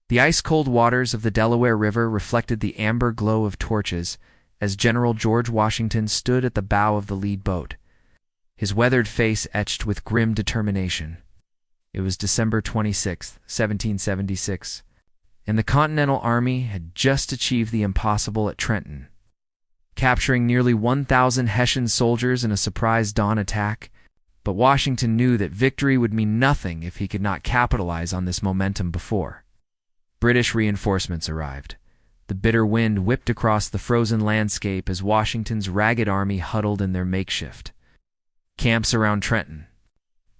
The ice-cold waters of the Delaware River reflected the amber glow of torches as General George Washington stood at the bow of the lead boat, his weathered face etched with grim determination. It was December 26, 1776, and the Continental Army had just achieved the impossible at Trenton, capturing nearly 1,000 Hessian soldiers in a surprise dawn attack. But Washington knew that victory would mean nothing if he could not capitalize on this momentum before. British reinforcements arrived. The bitter wind whipped across the frozen landscape as Washington's ragged army huddled in their makeshift camps around Trenton.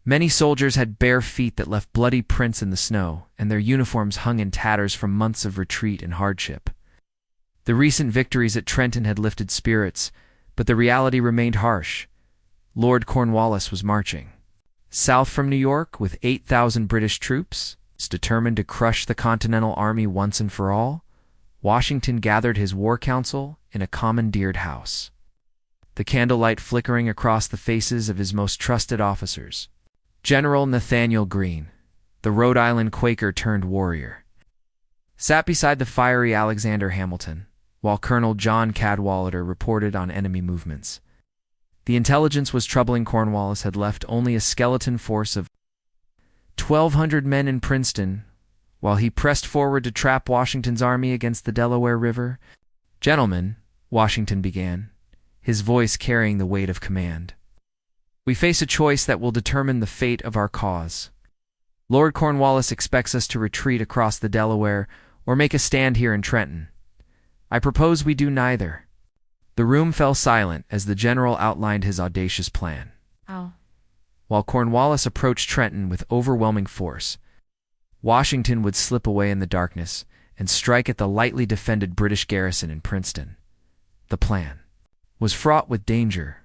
Many soldiers had bare feet that left bloody prints in the snow, and their uniforms hung in tatters from months of retreat and hardship. The recent victories at Trenton had lifted spirits, but the reality remained harsh. Lord Cornwallis was marching south from New York with 8,000 British troops, determined to crush the Continental Army once and for all. Washington gathered his war council in a commandeered house, the candlelight flickering across the faces of his most trusted officers. General Nathaniel Greene, the Rhode Island Quaker turned warrior, sat beside the fiery Alexander Hamilton, while Colonel John Cadwalader reported on enemy movements. The intelligence was troubling. Cornwallis had left only a skeleton force of 1,200 men in Princeton, while he pressed forward to trap Washington's army against the Delaware River. "Gentlemen," Washington began, his voice carrying the weight of command, "we face a choice that will determine the fate of our cause. Lord Cornwallis expects us to retreat across the Delaware or make a stand here in Trenton. I propose we do neither." The room fell silent as the general outlined his audacious plan. While Cornwallis approached Trenton with overwhelming force, Washington would slip away in the darkness and strike at the lightly defended British garrison in Princeton. The plan was fraught with danger.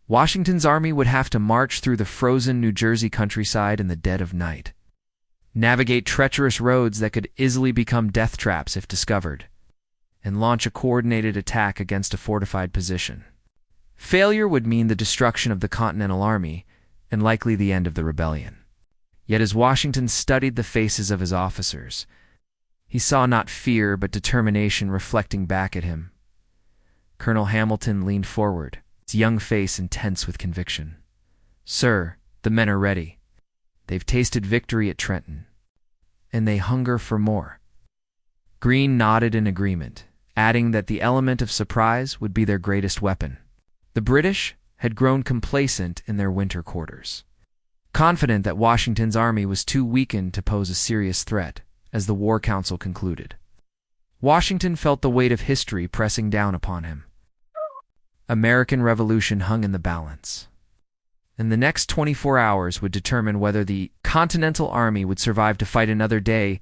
Washington's army would have to march through the frozen New Jersey countryside in the dead of night, navigate treacherous roads that could easily become death traps if discovered, and launch a coordinated attack against a fortified position. Failure would mean the destruction of the Continental Army and likely the end of the rebellion. Yet as Washington studied the faces of his officers, he saw not fear but determination reflecting back at him. Colonel Hamilton leaned forward, his young face intense with conviction. "Sir, the men are ready. They've tasted victory at Trenton, and they hunger for more." Greene nodded in agreement, adding that the element of surprise would be their greatest weapon. The British had grown complacent in their winter quarters, confident that Washington's army was too weakened to pose a serious threat, as the War Council concluded. Washington felt the weight of history pressing down upon him. American Revolution hung in the balance, and the next 24 hours would determine whether the Continental Army would survive to fight another day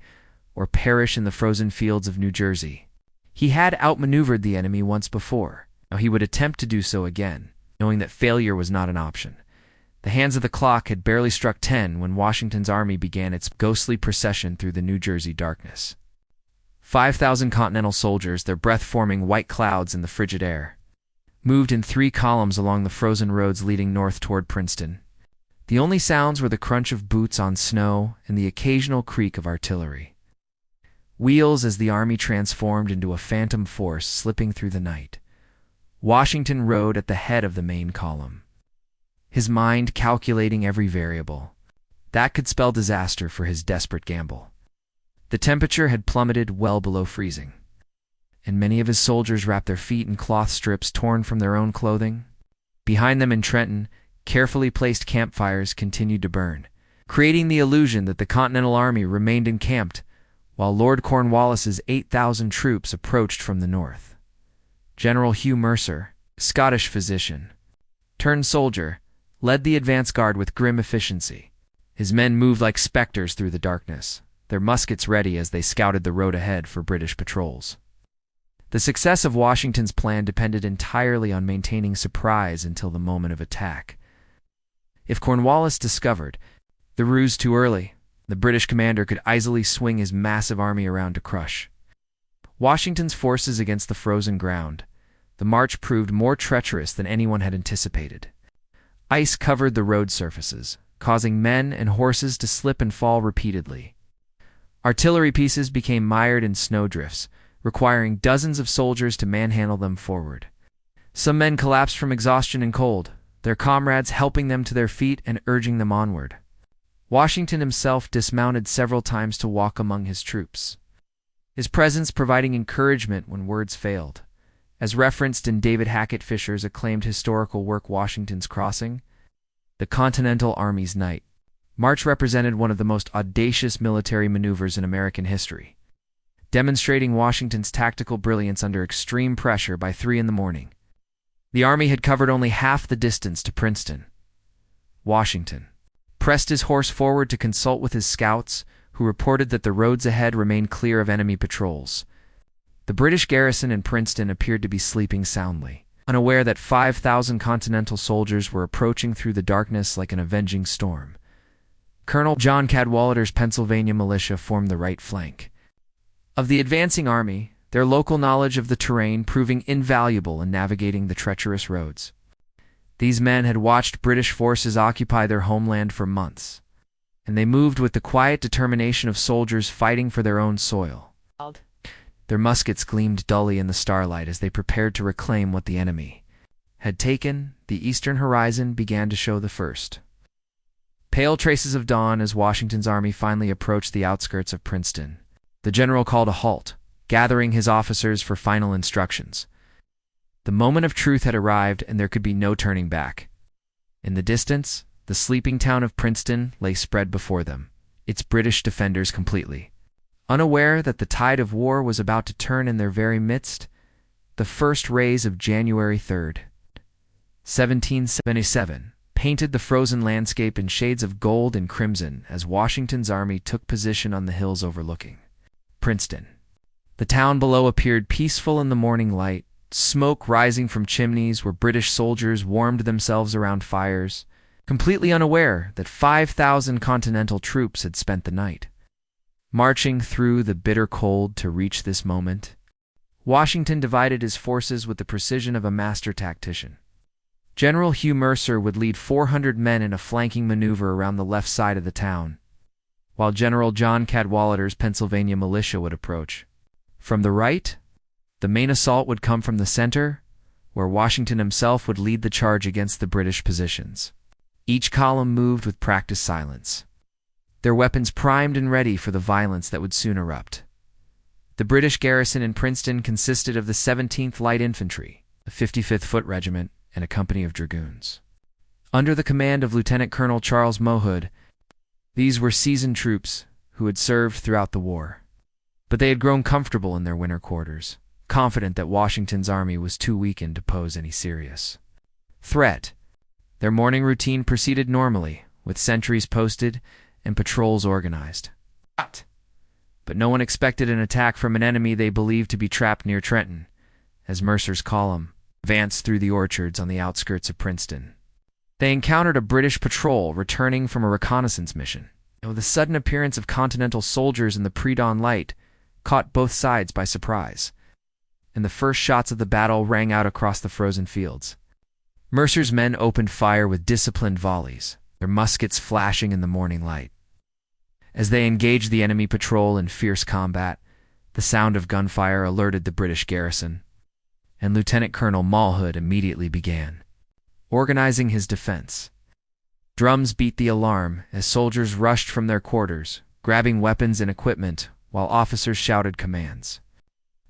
or perish in the frozen fields of New Jersey. He had outmaneuvered the enemy once before. Now he would attempt to do so again, knowing that failure was not an option. The hands of the clock had barely struck 10 when Washington's army began its ghostly procession through the New Jersey darkness. 5,000 Continental soldiers, their breath forming white clouds in the frigid air, moved in 3 columns along the frozen roads leading north toward Princeton. The only sounds were the crunch of boots on snow and the occasional creak of artillery wheels as the army transformed into a phantom force slipping through the night. Washington rode at the head of the main column, his mind calculating every variable that could spell disaster for his desperate gamble. The temperature had plummeted well below freezing, and many of his soldiers wrapped their feet in cloth strips torn from their own clothing. Behind them in Trenton, carefully placed campfires continued to burn, creating the illusion that the Continental Army remained encamped while Lord Cornwallis's 8,000 troops approached from the north. General Hugh Mercer, Scottish physician turned soldier, led the advance guard with grim efficiency. His men moved like specters through the darkness, their muskets ready as they scouted the road ahead for British patrols. The success of Washington's plan depended entirely on maintaining surprise until the moment of attack. If Cornwallis discovered the ruse too early, the British commander could easily swing his massive army around to crush Washington's forces against the frozen ground. The march proved more treacherous than anyone had anticipated. Ice covered the road surfaces, causing men and horses to slip and fall repeatedly. Artillery pieces became mired in snowdrifts, requiring dozens of soldiers to manhandle them forward. Some men collapsed from exhaustion and cold, their comrades helping them to their feet and urging them onward. Washington himself dismounted several times to walk among his troops, his presence providing encouragement when words failed. As referenced in David Hackett Fisher's acclaimed historical work Washington's Crossing, The Continental Army's Night March represented one of the most audacious military maneuvers in American history, demonstrating Washington's tactical brilliance under extreme pressure. By 3 in the morning, the Army had covered only half the distance to Princeton. Washington pressed his horse forward to consult with his scouts, who reported that the roads ahead remained clear of enemy patrols. The British garrison in Princeton appeared to be sleeping soundly, unaware that 5,000 Continental soldiers were approaching through the darkness like an avenging storm. Colonel John Cadwalader's Pennsylvania militia formed the right flank of the advancing army, their local knowledge of the terrain proving invaluable in navigating the treacherous roads. These men had watched British forces occupy their homeland for months, and they moved with the quiet determination of soldiers fighting for their own soil. Their muskets gleamed dully in the starlight as they prepared to reclaim what the enemy had taken. The eastern horizon began to show the first pale traces of dawn as Washington's army finally approached the outskirts of Princeton. The general called a halt, gathering his officers for final instructions. The moment of truth had arrived, and there could be no turning back. In the distance, the sleeping town of Princeton lay spread before them, its British defenders completely unaware that the tide of war was about to turn in their very midst. The first rays of January 3rd, 1777, painted the frozen landscape in shades of gold and crimson as Washington's army took position on the hills overlooking Princeton. The town below appeared peaceful in the morning light, smoke rising from chimneys where British soldiers warmed themselves around fires, completely unaware that 5,000 Continental troops had spent the night marching through the bitter cold to reach this moment. Washington divided his forces with the precision of a master tactician. General Hugh Mercer would lead 400 men in a flanking maneuver around the left side of the town, while General John Cadwalader's Pennsylvania militia would approach. From the right, the main assault would come from the center, where Washington himself would lead the charge against the British positions. Each column moved with practiced silence, their weapons primed and ready for the violence that would soon erupt. The British garrison in Princeton consisted of the 17th Light Infantry, the 55th Foot Regiment, and a company of dragoons, under the command of Lieutenant Colonel Charles Mohood. These were seasoned troops who had served throughout the war, but they had grown comfortable in their winter quarters, confident that Washington's army was too weakened to pose any serious threat. Their morning routine proceeded normally, with sentries posted and patrols organized. But no one expected an attack from an enemy they believed to be trapped near Trenton, as Mercer's column advanced through the orchards on the outskirts of Princeton. They encountered a British patrol returning from a reconnaissance mission, and the sudden appearance of Continental soldiers in the pre-dawn light caught both sides by surprise, and the first shots of the battle rang out across the frozen fields. Mercer's men opened fire with disciplined volleys, their muskets flashing in the morning light. As they engaged the enemy patrol in fierce combat, the sound of gunfire alerted the British garrison, and Lieutenant Colonel Mulhood immediately began organizing his defense. Drums beat the alarm as soldiers rushed from their quarters, grabbing weapons and equipment, while officers shouted commands.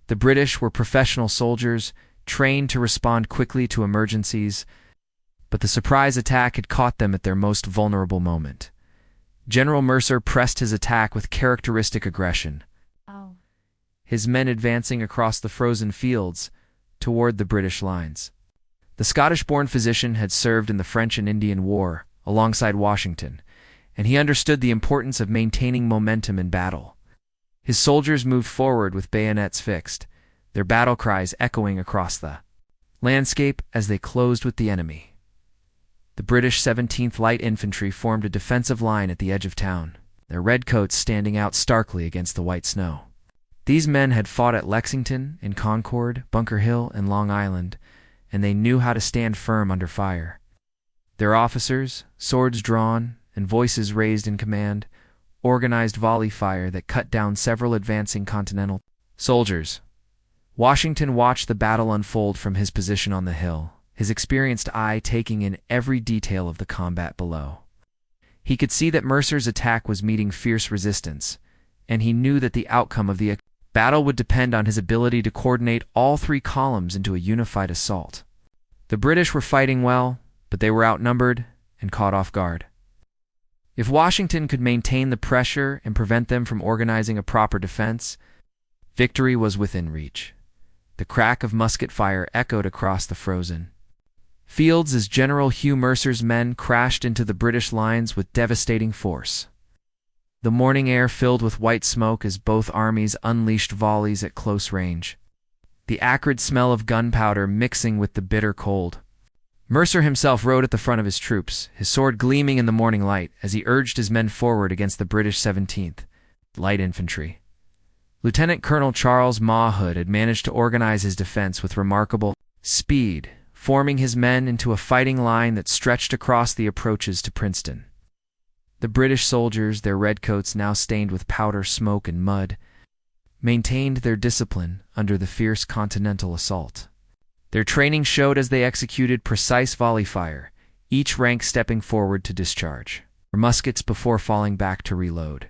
The British were professional soldiers, trained to respond quickly to emergencies, but the surprise attack had caught them at their most vulnerable moment. General Mercer pressed his attack with characteristic aggression, his men advancing across the frozen fields toward the British lines. The Scottish-born physician had served in the French and Indian War alongside Washington, and he understood the importance of maintaining momentum in battle. His soldiers moved forward with bayonets fixed, their battle cries echoing across the landscape as they closed with the enemy. The British 17th Light Infantry formed a defensive line at the edge of town, their redcoats standing out starkly against the white snow. These men had fought at Lexington, in Concord, Bunker Hill, and Long Island, and they knew how to stand firm under fire. Their officers, swords drawn and voices raised in command, organized volley fire that cut down several advancing Continental soldiers. Washington watched the battle unfold from his position on the hill, his experienced eye taking in every detail of the combat below. He could see that Mercer's attack was meeting fierce resistance, and he knew that the outcome of the battle would depend on his ability to coordinate all three columns into a unified assault. The British were fighting well, but they were outnumbered and caught off guard. If Washington could maintain the pressure and prevent them from organizing a proper defense, victory was within reach. The crack of musket fire echoed across the frozen fields as General Hugh Mercer's men crashed into the British lines with devastating force. The morning air filled with white smoke as both armies unleashed volleys at close range, the acrid smell of gunpowder mixing with the bitter cold. Mercer himself rode at the front of his troops, his sword gleaming in the morning light as he urged his men forward against the British 17th Light Infantry. Lieutenant Colonel Charles Mawhood had managed to organize his defense with remarkable speed, forming his men into a fighting line that stretched across the approaches to Princeton. The British soldiers, their redcoats now stained with powder, smoke, and mud, maintained their discipline under the fierce Continental assault. Their training showed as they executed precise volley fire, each rank stepping forward to discharge their muskets before falling back to reload.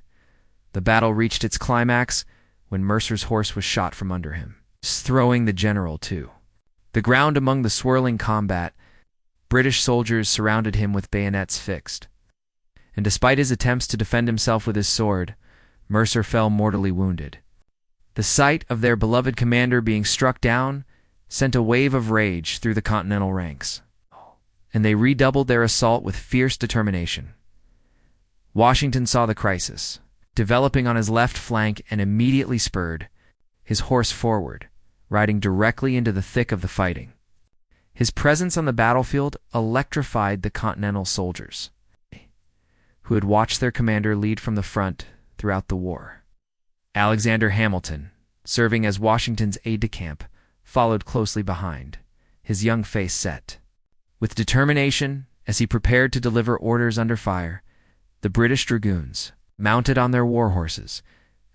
The battle reached its climax when Mercer's horse was shot from under him, throwing the general to the ground among the swirling combat. British soldiers surrounded him with bayonets fixed, and despite his attempts to defend himself with his sword, Mercer fell mortally wounded. The sight of their beloved commander being struck down sent a wave of rage through the Continental ranks, and they redoubled their assault with fierce determination. Washington saw the crisis developing on his left flank and immediately spurred his horse forward, riding directly into the thick of the fighting. His presence on the battlefield electrified the Continental soldiers, who had watched their commander lead from the front throughout the war. Alexander Hamilton, serving as Washington's aide-de-camp, followed closely behind, his young face set with determination as he prepared to deliver orders under fire. The British dragoons, mounted on their war horses,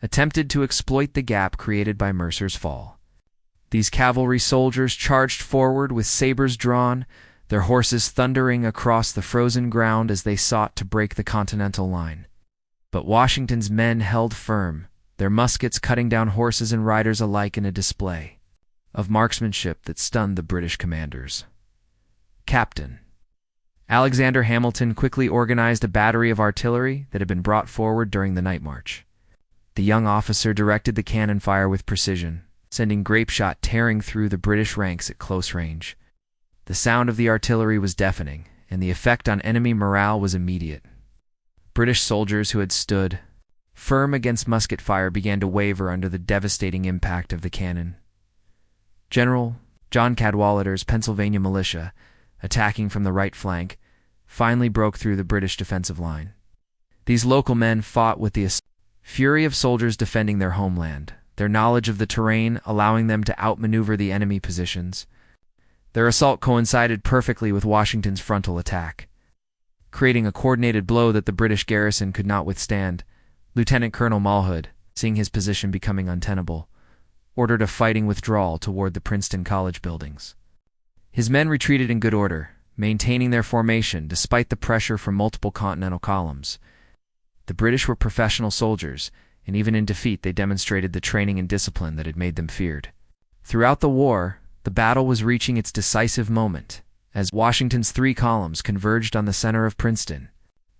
attempted to exploit the gap created by Mercer's fall. These cavalry soldiers charged forward with sabers drawn, their horses thundering across the frozen ground as they sought to break the Continental line. But Washington's men held firm, their muskets cutting down horses and riders alike in a display of marksmanship that stunned the British commanders. Captain Alexander Hamilton quickly organized a battery of artillery that had been brought forward during the night march. The young officer directed the cannon fire with precision, sending grape shot tearing through the British ranks at close range. The sound of the artillery was deafening, and the effect on enemy morale was immediate. British soldiers who had stood firm against musket fire began to waver under the devastating impact of the cannon. General John Cadwalader's Pennsylvania militia, attacking from the right flank, finally broke through the British defensive line. These local men fought with the fury of soldiers defending their homeland, their knowledge of the terrain allowing them to outmaneuver the enemy positions. Their assault coincided perfectly with Washington's frontal attack, creating a coordinated blow that the British garrison could not withstand. Lieutenant Colonel Mawhood, seeing his position becoming untenable, ordered a fighting withdrawal toward the Princeton College buildings. His men retreated in good order, maintaining their formation despite the pressure from multiple Continental columns. The British were professional soldiers, and even in defeat they demonstrated the training and discipline that had made them feared. Throughout the war, the battle was reaching its decisive moment, as Washington's three columns converged on the center of Princeton.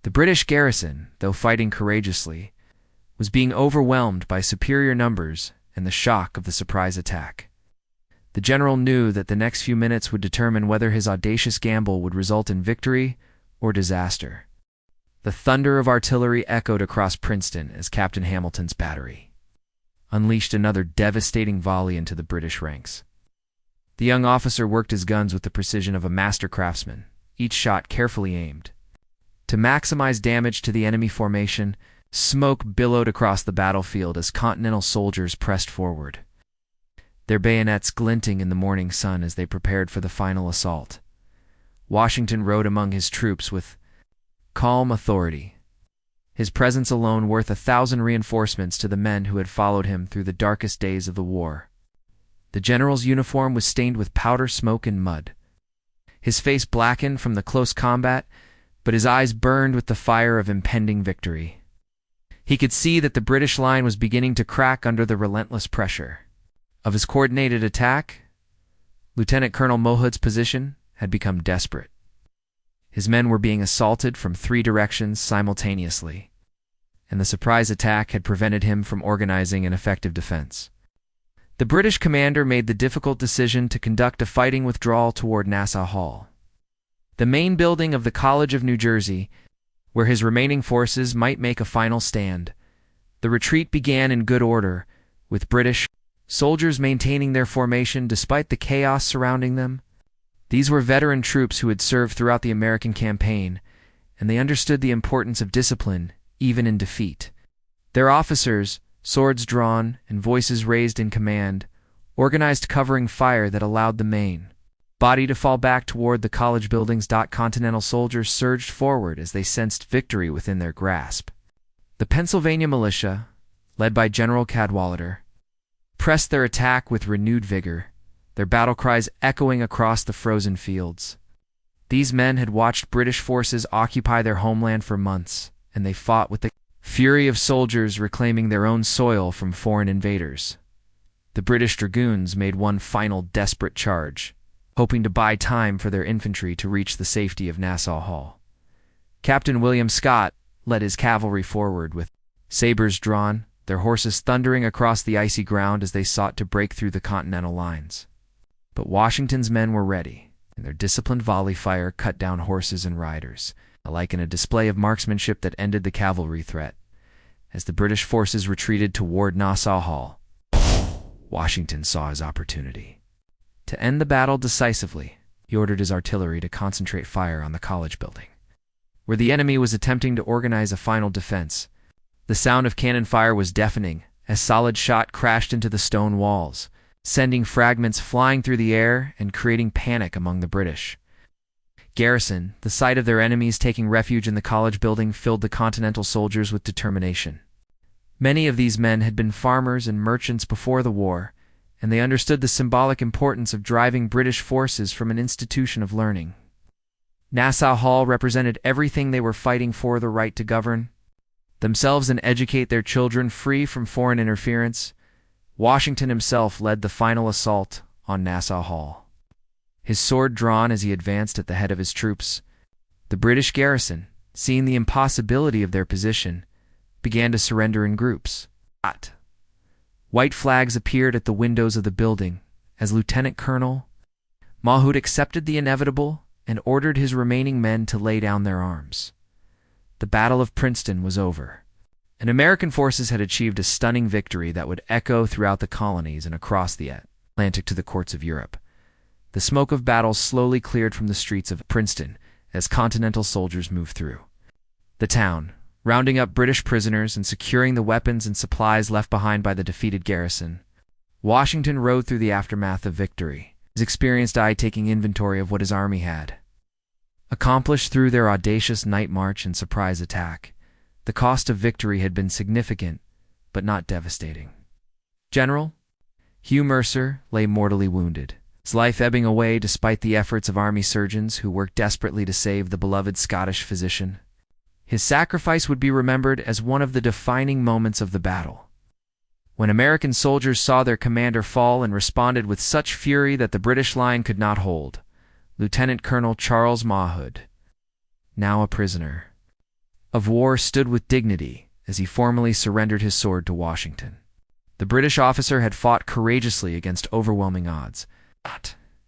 The British garrison, though fighting courageously, was being overwhelmed by superior numbers and the shock of the surprise attack. The general knew that the next few minutes would determine whether his audacious gamble would result in victory or disaster. The thunder of artillery echoed across Princeton as Captain Hamilton's battery unleashed another devastating volley into the British ranks. The young officer worked his guns with the precision of a master craftsman, each shot carefully aimed. To maximize damage to the enemy formation, smoke billowed across the battlefield as Continental soldiers pressed forward, their bayonets glinting in the morning sun as they prepared for the final assault. Washington rode among his troops with calm authority, his presence alone worth 1,000 reinforcements to the men who had followed him through the darkest days of the war. The general's uniform was stained with powder, smoke, and mud. His face blackened from the close combat, but his eyes burned with the fire of impending victory. He could see that the British line was beginning to crack under the relentless pressure of his coordinated attack. Lieutenant Colonel Mohud's position had become desperate. His men were being assaulted from 3 directions simultaneously, and the surprise attack had prevented him from organizing an effective defense. The British commander made the difficult decision to conduct a fighting withdrawal toward Nassau Hall, the main building of the College of New Jersey, where his remaining forces might make a final stand. The retreat began in good order, with British soldiers maintaining their formation despite the chaos surrounding them. These were veteran troops who had served throughout the American campaign, and they understood the importance of discipline, even in defeat. Their officers, swords drawn and voices raised in command, organized covering fire that allowed the main body to fall back toward the college buildings. Continental soldiers surged forward as they sensed victory within their grasp. The Pennsylvania militia, led by General Cadwalader, pressed their attack with renewed vigor, their battle cries echoing across the frozen fields. These men had watched British forces occupy their homeland for months, and they fought with the fury of soldiers reclaiming their own soil from foreign invaders. The British dragoons made one final desperate charge, hoping to buy time for their infantry to reach the safety of Nassau Hall. Captain William Scott led his cavalry forward with sabers drawn, their horses thundering across the icy ground as they sought to break through the Continental lines. But Washington's men were ready, and their disciplined volley fire cut down horses and riders, alike in a display of marksmanship that ended the cavalry threat. As the British forces retreated toward Nassau Hall, Washington saw his opportunity. To end the battle decisively, he ordered his artillery to concentrate fire on the college building, where the enemy was attempting to organize a final defense. The sound of cannon fire was deafening as solid shot crashed into the stone walls, sending fragments flying through the air and creating panic among the British garrison. The sight of their enemies taking refuge in the college building filled the Continental soldiers with determination. Many of these men had been farmers and merchants before the war, and they understood the symbolic importance of driving British forces from an institution of learning. Nassau Hall represented everything they were fighting for: the right to govern themselves and educate their children free from foreign interference. Washington himself led the final assault on Nassau Hall, his sword drawn as he advanced at the head of his troops. The British garrison, seeing the impossibility of their position, began to surrender in groups. White flags appeared at the windows of the building as Lieutenant Colonel Mohud accepted the inevitable and ordered his remaining men to lay down their arms. The Battle of Princeton was over, and American forces had achieved a stunning victory that would echo throughout the colonies and across the Atlantic to the courts of Europe. The smoke of battle slowly cleared from the streets of Princeton as Continental soldiers moved through the town, rounding up British prisoners and securing the weapons and supplies left behind by the defeated garrison. Washington rode through the aftermath of victory, his experienced eye taking inventory of what his army had accomplished through their audacious night march and surprise attack. The cost of victory had been significant, but not devastating. General Hugh Mercer lay mortally wounded, his life ebbing away despite the efforts of army surgeons who worked desperately to save the beloved Scottish physician. His sacrifice would be remembered as one of the defining moments of the battle. When American soldiers saw their commander fall and responded with such fury that the British line could not hold, Lieutenant Colonel Charles Mohud, now a prisoner of war, stood with dignity as he formally surrendered his sword to Washington. The British officer had fought courageously against overwhelming odds,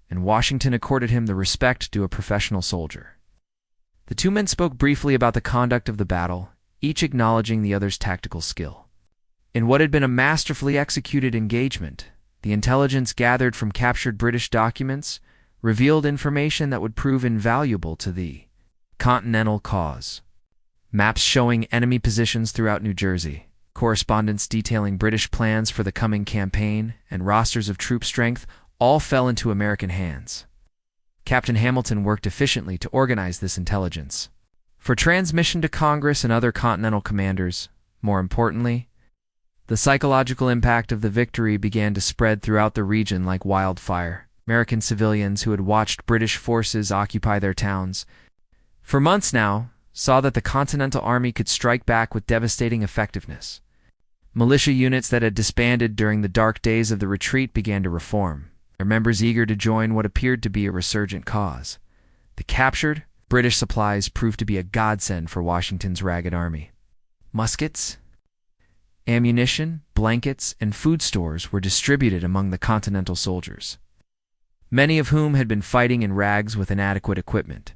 and Washington accorded him the respect due a professional soldier. The two men spoke briefly about the conduct of the battle, each acknowledging the other's tactical skill. In what had been a masterfully executed engagement, the intelligence gathered from captured British documents revealed information that would prove invaluable to the Continental cause. Maps showing enemy positions throughout New Jersey, correspondence detailing British plans for the coming campaign, and rosters of troop strength all fell into American hands. Captain Hamilton worked efficiently to organize this intelligence. for transmission to Congress and other continental commanders. More importantly, the psychological impact of the victory began to spread throughout the region like wildfire. American civilians who had watched British forces occupy their towns for months now saw that the Continental Army could strike back with devastating effectiveness. Militia units that had disbanded during the dark days of the retreat began to reform, their members eager to join what appeared to be a resurgent cause. The captured British supplies proved to be a godsend for Washington's ragged army. Muskets, ammunition, blankets, and food stores were distributed among the Continental soldiers, many of whom had been fighting in rags with inadequate equipment.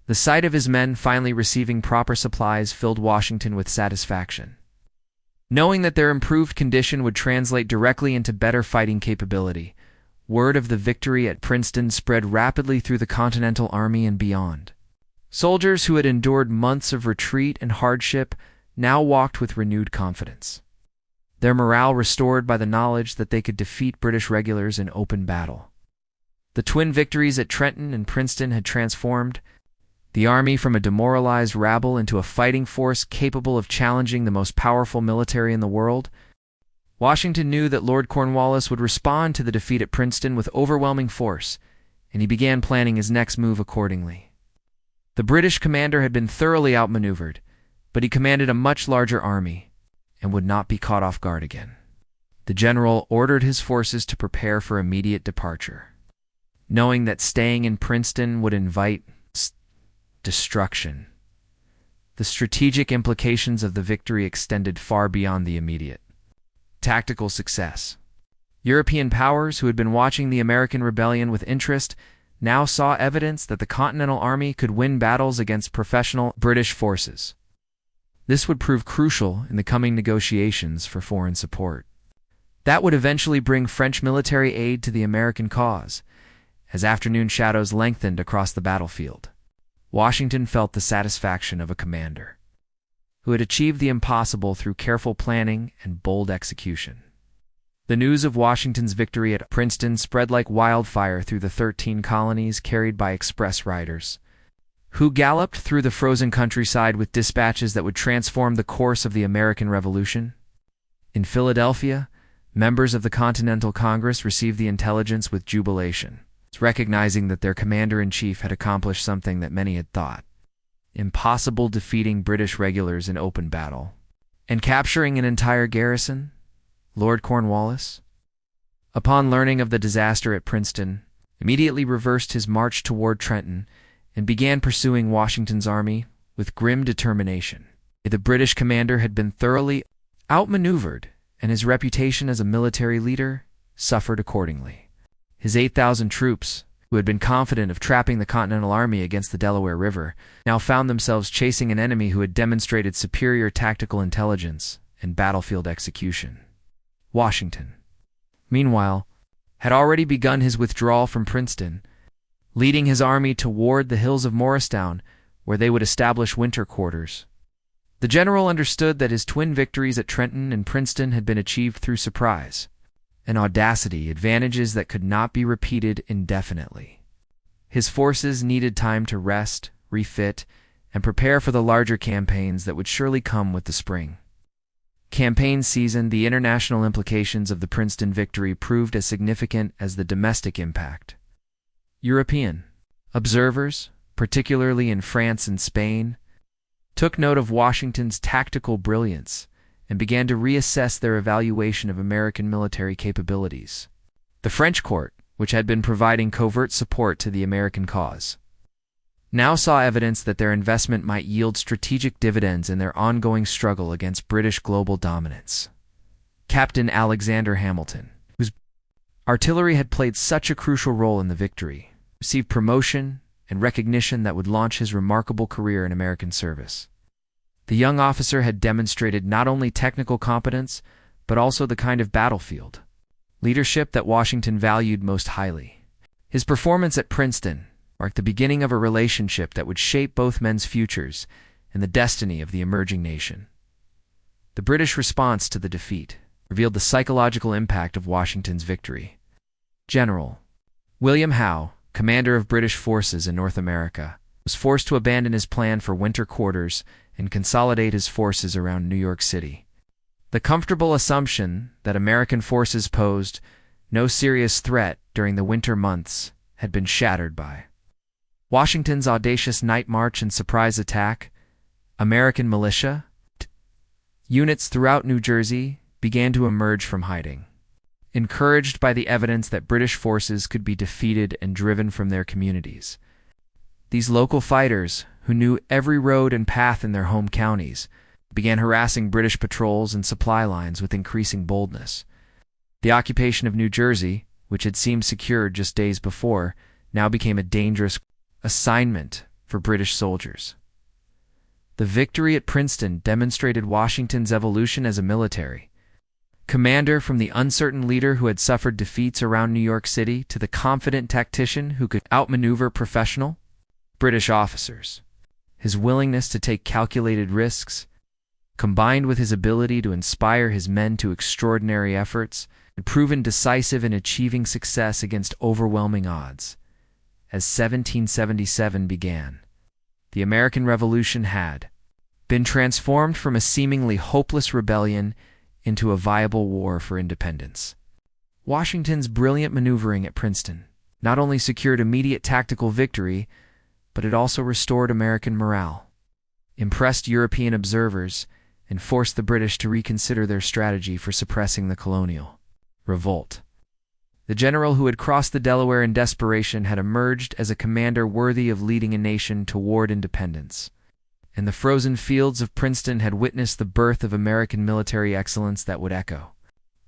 The sight of his men finally receiving proper supplies filled Washington with satisfaction, knowing that their improved condition would translate directly into better fighting capability. Word of the victory at Princeton spread rapidly through the Continental Army and beyond. Soldiers who had endured months of retreat and hardship now walked with renewed confidence, their morale restored by the knowledge that they could defeat British regulars in open battle. The twin victories at Trenton and Princeton had transformed the Army from a demoralized rabble into a fighting force capable of challenging the most powerful military in the world. Washington knew that Lord Cornwallis would respond to the defeat at Princeton with overwhelming force, and he began planning his next move accordingly. The British commander had been thoroughly outmaneuvered, but he commanded a much larger army and would not be caught off guard again. The general ordered his forces to prepare for immediate departure, knowing that staying in Princeton would invite destruction. The strategic implications of the victory extended far beyond the immediate tactical success. European powers who had been watching the American rebellion with interest now saw evidence that the Continental Army could win battles against professional British forces. This would prove crucial in the coming negotiations for foreign support. That would eventually bring French military aid to the American cause. As afternoon shadows lengthened across the battlefield, Washington felt the satisfaction of a commander who had achieved the impossible through careful planning and bold execution. The news of Washington's victory at Princeton spread like wildfire through the 13 colonies carried by express riders, who galloped through the frozen countryside with dispatches that would transform the course of the American Revolution. In Philadelphia, members of the Continental Congress received the intelligence with jubilation, recognizing that their commander-in-chief had accomplished something that many had thought impossible: defeating British regulars in open battle and capturing an entire garrison. Lord Cornwallis, upon learning of the disaster at Princeton, immediately reversed his march toward Trenton and began pursuing Washington's army with grim determination. The British commander had been thoroughly outmaneuvered, and his reputation as a military leader suffered accordingly. His 8,000 troops, who had been confident of trapping the Continental Army against the Delaware River, now found themselves chasing an enemy who had demonstrated superior tactical intelligence and battlefield execution. Washington, meanwhile, had already begun his withdrawal from Princeton, leading his army toward the hills of Morristown, where they would establish winter quarters. The general understood that his twin victories at Trenton and Princeton had been achieved through surprise and audacity, advantages that could not be repeated indefinitely. His forces needed time to rest, refit, and prepare for the larger campaigns that would surely come with the spring campaign season. The international implications of the Princeton victory proved as significant as the domestic impact. European observers, particularly in France and Spain, took note of Washington's tactical brilliance and began to reassess their evaluation of American military capabilities. The French court, which had been providing covert support to the American cause, now saw evidence that their investment might yield strategic dividends in their ongoing struggle against British global dominance. Captain Alexander Hamilton, whose artillery had played such a crucial role in the victory, received promotion and recognition that would launch his remarkable career in American service. The young officer had demonstrated not only technical competence, but also the kind of battlefield leadership that Washington valued most highly. His performance at Princeton marked the beginning of a relationship that would shape both men's futures and the destiny of the emerging nation. The British response to the defeat revealed the psychological impact of Washington's victory. General William Howe, commander of British forces in North America, was forced to abandon his plan for winter quarters and consolidate his forces around New York City. The comfortable assumption that American forces posed no serious threat during the winter months had been shattered by Washington's audacious night march and surprise attack. American militia units throughout New Jersey began to emerge from hiding, encouraged by the evidence that British forces could be defeated and driven from their communities. These local fighters, who knew every road and path in their home counties, began harassing British patrols and supply lines with increasing boldness. The occupation of New Jersey, which had seemed secured just days before, now became a dangerous assignment for British soldiers. The victory at Princeton demonstrated Washington's evolution as a military commander, from the uncertain leader who had suffered defeats around New York City to the confident tactician who could outmaneuver professional British officers. His willingness to take calculated risks, combined with his ability to inspire his men to extraordinary efforts, had proven decisive in achieving success against overwhelming odds. As 1777 began, the American Revolution had been transformed from a seemingly hopeless rebellion into a viable war for independence. Washington's brilliant maneuvering at Princeton not only secured immediate tactical victory, but it also restored American morale, impressed European observers, and forced the British to reconsider their strategy for suppressing the colonial revolt. The general who had crossed the Delaware in desperation had emerged as a commander worthy of leading a nation toward independence, and the frozen fields of Princeton had witnessed the birth of American military excellence that would echo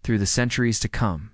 through the centuries to come.